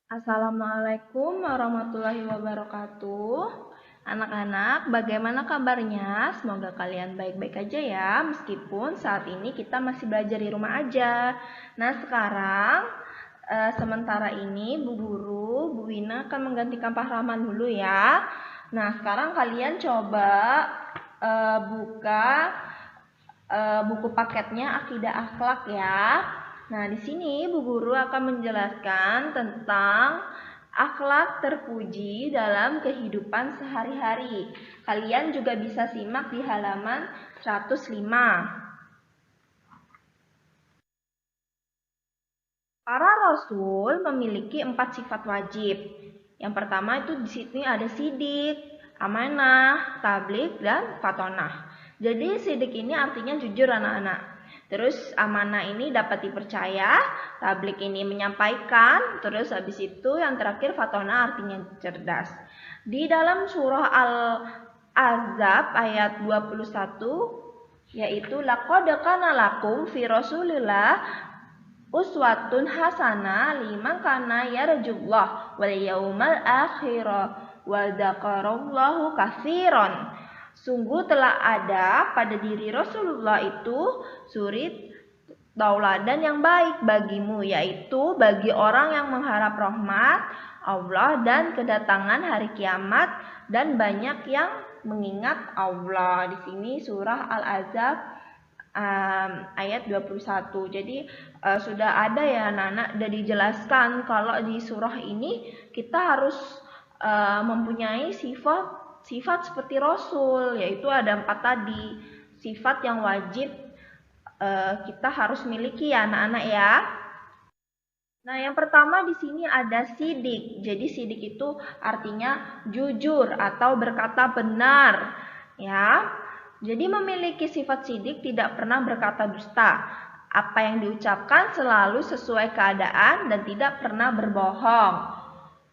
Assalamualaikum warahmatullahi wabarakatuh. Anak-anak, bagaimana kabarnya? Semoga kalian baik-baik aja ya, meskipun saat ini kita masih belajar di rumah aja. Nah, sekarang sementara ini Bu Guru, Bu Wina akan menggantikan Pak Rahman dulu ya. Nah, sekarang kalian coba buka buku paketnya Akidah Akhlak ya. Nah, di sini Bu Guru akan menjelaskan tentang akhlak terpuji dalam kehidupan sehari-hari. Kalian juga bisa simak di halaman 105. Para rasul memiliki 4 sifat wajib. Yang pertama itu di sini ada sidik, amanah, tabligh, dan fatonah. Jadi sidik ini artinya jujur anak-anak. Terus amanah ini dapat dipercaya, tabligh ini menyampaikan, terus habis itu yang terakhir fatonah artinya cerdas. Di dalam surah Al-Ahzab ayat 21 yaitu laqad kana lakum fi Rasulillah uswatun hasanah liman kana yarjullah wal yaumal akhir wa dzakarallahu katsiran. Sungguh telah ada pada diri Rasulullah itu suri tauladan yang baik bagimu, yaitu bagi orang yang mengharap rahmat Allah dan kedatangan hari kiamat dan banyak yang mengingat Allah. Di sini surah Al-Ahzab ayat 21. Jadi sudah ada ya anak-anak, sudah dijelaskan kalau di surah ini kita harus mempunyai sifat seperti Rasul, yaitu ada 4 tadi sifat yang wajib kita harus miliki ya anak-anak ya. Nah, yang pertama di sini ada sidik. Jadi sidik itu artinya jujur atau berkata benar, ya. Jadi memiliki sifat sidik tidak pernah berkata dusta. Apa yang diucapkan selalu sesuai keadaan dan tidak pernah berbohong.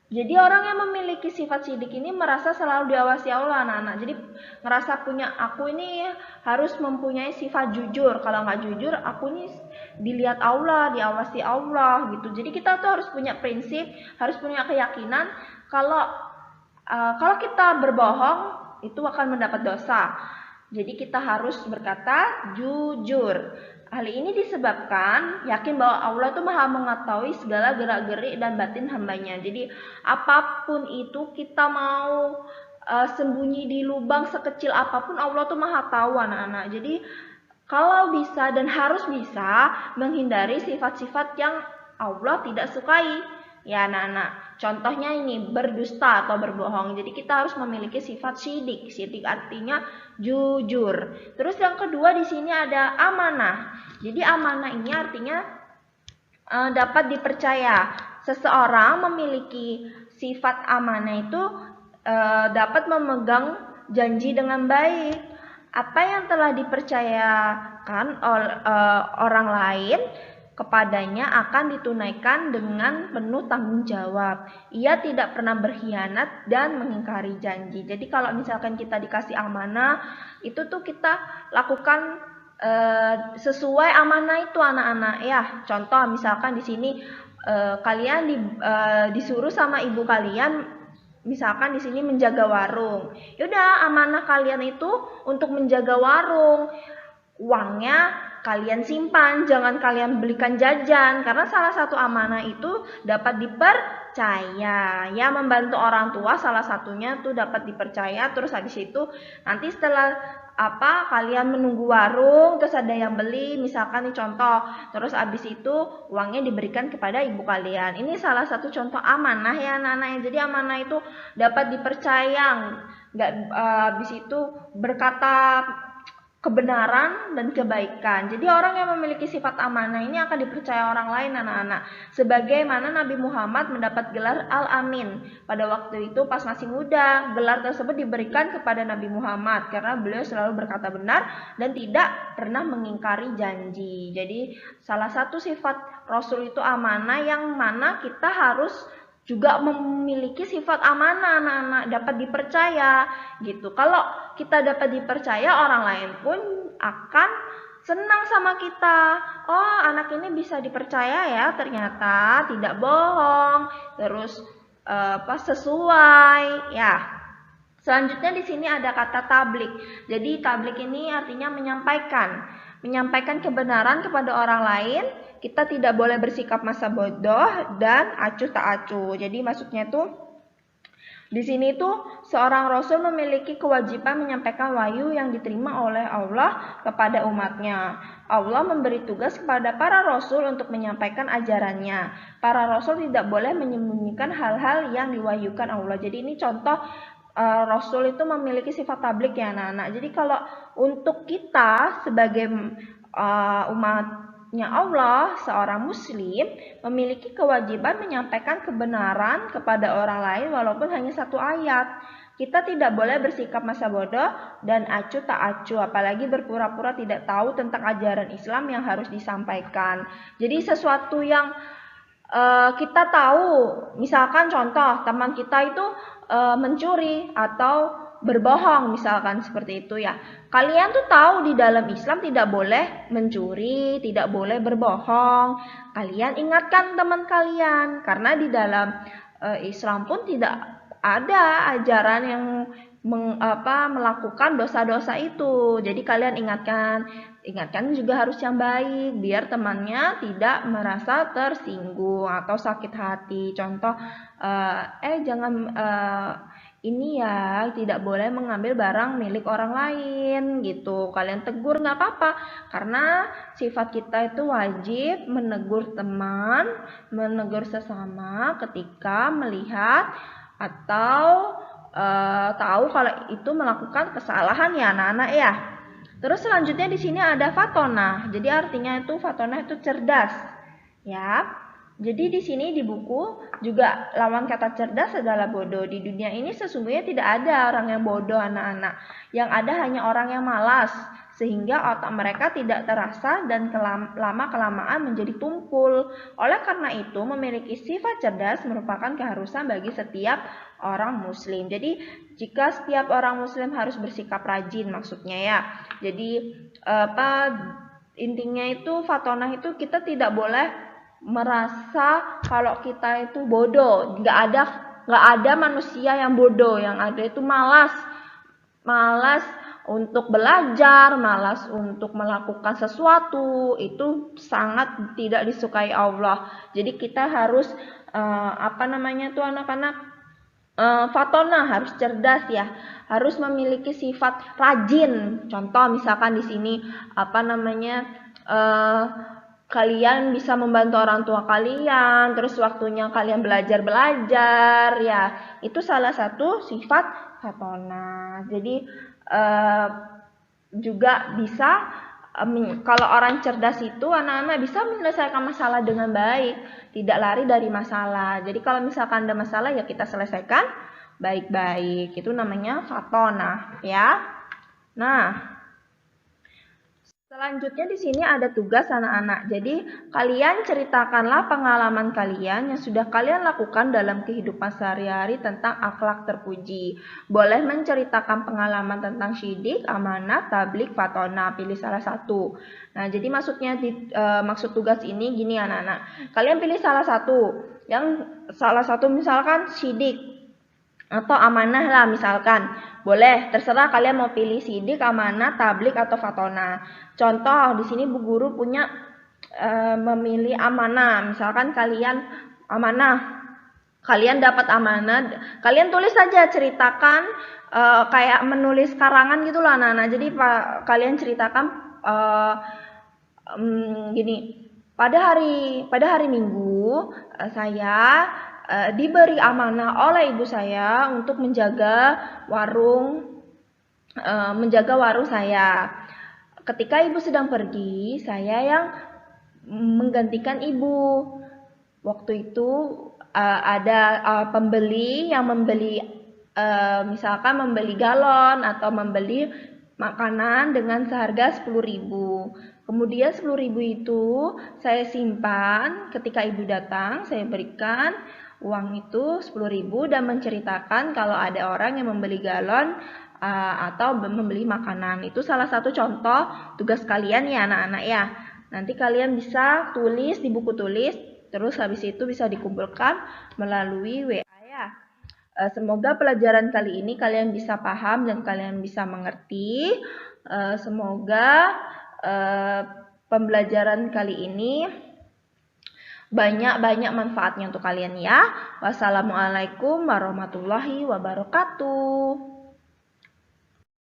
Jadi orang yang memiliki sifat sidik ini merasa selalu diawasi Allah anak-anak. Jadi ngerasa punya aku ini harus mempunyai sifat jujur. Kalau nggak jujur aku ini dilihat Allah, diawasi Allah gitu. Jadi kita tuh harus punya prinsip, harus punya keyakinan kalau kita berbohong itu akan mendapat dosa. Jadi kita harus berkata jujur. Hal ini disebabkan yakin bahwa Allah itu maha mengetahui segala gerak-gerik dan batin hambanya. Jadi apapun itu kita mau sembunyi di lubang sekecil apapun Allah tuh maha tahu anak-anak. Jadi kalau bisa dan harus bisa menghindari sifat-sifat yang Allah tidak sukai. Ya anak-anak, contohnya ini berdusta atau berbohong. Jadi kita harus memiliki sifat sidik. Sidik artinya jujur. Terus yang kedua di sini ada amanah. Jadi amanah ini artinya dapat dipercaya. Seseorang memiliki sifat amanah itu dapat memegang janji dengan baik. Apa yang telah dipercayakan oleh orang lain kepadanya akan ditunaikan dengan penuh tanggung jawab. Ia tidak pernah berkhianat dan mengingkari janji. Jadi kalau misalkan kita dikasih amanah, itu tuh kita lakukan sesuai amanah itu anak-anak ya. Contoh misalkan di sini kalian disuruh sama ibu kalian, misalkan di sini menjaga warung. Yaudah amanah kalian itu untuk menjaga warung. Uangnya kalian simpan, jangan kalian belikan jajan, karena salah satu amanah itu dapat dipercaya. Ya, membantu orang tua salah satunya tuh dapat dipercaya. Terus habis itu nanti setelah kalian menunggu warung, terus ada yang beli, misalkan nih contoh, terus habis itu uangnya diberikan kepada ibu kalian. Ini salah satu contoh amanah ya anak-anak. Jadi amanah itu dapat dipercaya, nggak habis itu berkata kebenaran dan kebaikan. Jadi orang yang memiliki sifat amanah ini akan dipercaya orang lain anak-anak. Sebagaimana Nabi Muhammad mendapat gelar Al-Amin. Pada waktu itu pas masih muda, gelar tersebut diberikan kepada Nabi Muhammad karena beliau selalu berkata benar dan tidak pernah mengingkari janji. Jadi salah satu sifat Rasul itu amanah, yang mana kita harus juga memiliki sifat amanah anak-anak, dapat dipercaya gitu. Kalau kita dapat dipercaya, orang lain pun akan senang sama kita. Oh, anak ini bisa dipercaya ya, ternyata tidak bohong, terus sesuai ya. Selanjutnya di sini ada kata tablik. Jadi tablik ini artinya menyampaikan kebenaran kepada orang lain. Kita tidak boleh bersikap masa bodoh dan acuh tak acuh. Jadi maksudnya tuh di sini tuh seorang rasul memiliki kewajiban menyampaikan wahyu yang diterima oleh Allah kepada umatnya. Allah memberi tugas kepada para rasul untuk menyampaikan ajarannya. Para rasul tidak boleh menyembunyikan hal-hal yang diwahyukan Allah. Jadi ini contoh rasul itu memiliki sifat tablik ya anak-anak. Jadi kalau untuk kita sebagai umatnya Allah, seorang muslim memiliki kewajiban menyampaikan kebenaran kepada orang lain walaupun hanya satu ayat. Kita tidak boleh bersikap masa bodoh dan acuh tak acuh, apalagi berpura-pura tidak tahu tentang ajaran Islam yang harus disampaikan. Jadi sesuatu yang kita tahu, misalkan contoh teman kita itu mencuri atau berbohong, misalkan seperti itu ya. Kalian tuh tahu di dalam Islam tidak boleh mencuri, tidak boleh berbohong. Kalian ingatkan teman kalian, karena di dalam Islam pun tidak ada ajaran yang melakukan dosa-dosa itu. Jadi kalian ingatkan juga harus yang baik biar temannya tidak merasa tersinggung atau sakit hati. Contoh jangan ini ya, tidak boleh mengambil barang milik orang lain gitu. Kalian tegur nggak apa-apa, karena sifat kita itu wajib menegur teman, menegur sesama ketika melihat atau tahu kalau itu melakukan kesalahan ya anak-anak ya. Terus selanjutnya di sini ada fatonah. Jadi artinya itu fatonah itu cerdas. Ya. Jadi di sini di buku juga lawan kata cerdas adalah bodoh. Di dunia ini sesungguhnya tidak ada orang yang bodoh anak-anak. Yang ada hanya orang yang malas, sehingga otak mereka tidak terasa dan lama-kelamaan menjadi tumpul. Oleh karena itu, memiliki sifat cerdas merupakan keharusan bagi setiap orang muslim. Jadi jika setiap orang muslim harus bersikap rajin maksudnya ya. Jadi intinya itu fatonah itu kita tidak boleh merasa kalau kita itu bodoh. Nggak ada manusia yang bodoh, yang ada itu malas untuk belajar, malas untuk melakukan sesuatu. Itu sangat tidak disukai Allah. Jadi kita harus anak-anak fatonah, harus cerdas ya, harus memiliki sifat rajin. Contoh misalkan di sini kalian bisa membantu orang tua kalian, terus waktunya kalian belajar ya, itu salah satu sifat fatonah. Jadi juga bisa kalau orang cerdas itu anak-anak bisa menyelesaikan masalah dengan baik, tidak lari dari masalah. Jadi kalau misalkan ada masalah ya kita selesaikan baik-baik, itu namanya fatonah ya. Nah, selanjutnya di sini ada tugas anak-anak. Jadi kalian ceritakanlah pengalaman kalian yang sudah kalian lakukan dalam kehidupan sehari-hari tentang akhlak terpuji. Boleh menceritakan pengalaman tentang syidik, amanah, tablik, fatonah. Pilih salah satu. Nah, jadi maksud tugas ini gini anak-anak. Kalian pilih salah satu. Yang salah satu misalkan syidik atau amanah lah misalkan. Boleh, terserah kalian mau pilih syidik, amanah, tablik atau fatonah. Contoh di sini Bu Guru punya memilih amanah. Misalkan kalian amanah, kalian dapat amanah, kalian tulis saja, ceritakan kayak menulis karangan gitu loh anak-anak. Jadi kalian ceritakan gini. Pada hari Minggu saya diberi amanah oleh ibu saya untuk menjaga warung saya. Ketika ibu sedang pergi, saya yang menggantikan ibu. Waktu itu ada pembeli yang membeli misalkan membeli galon atau membeli makanan dengan seharga 10.000. Kemudian 10.000 itu saya simpan, ketika ibu datang saya berikan uang itu 10.000 dan menceritakan kalau ada orang yang membeli galon atau membeli makanan. Itu salah satu contoh tugas kalian ya anak-anak ya. Nanti kalian bisa tulis di buku tulis, terus habis itu bisa dikumpulkan melalui WA ya. Semoga pelajaran kali ini kalian bisa paham dan kalian bisa mengerti. Semoga pembelajaran kali ini banyak manfaatnya untuk kalian ya. Wassalamualaikum warahmatullahi wabarakatuh.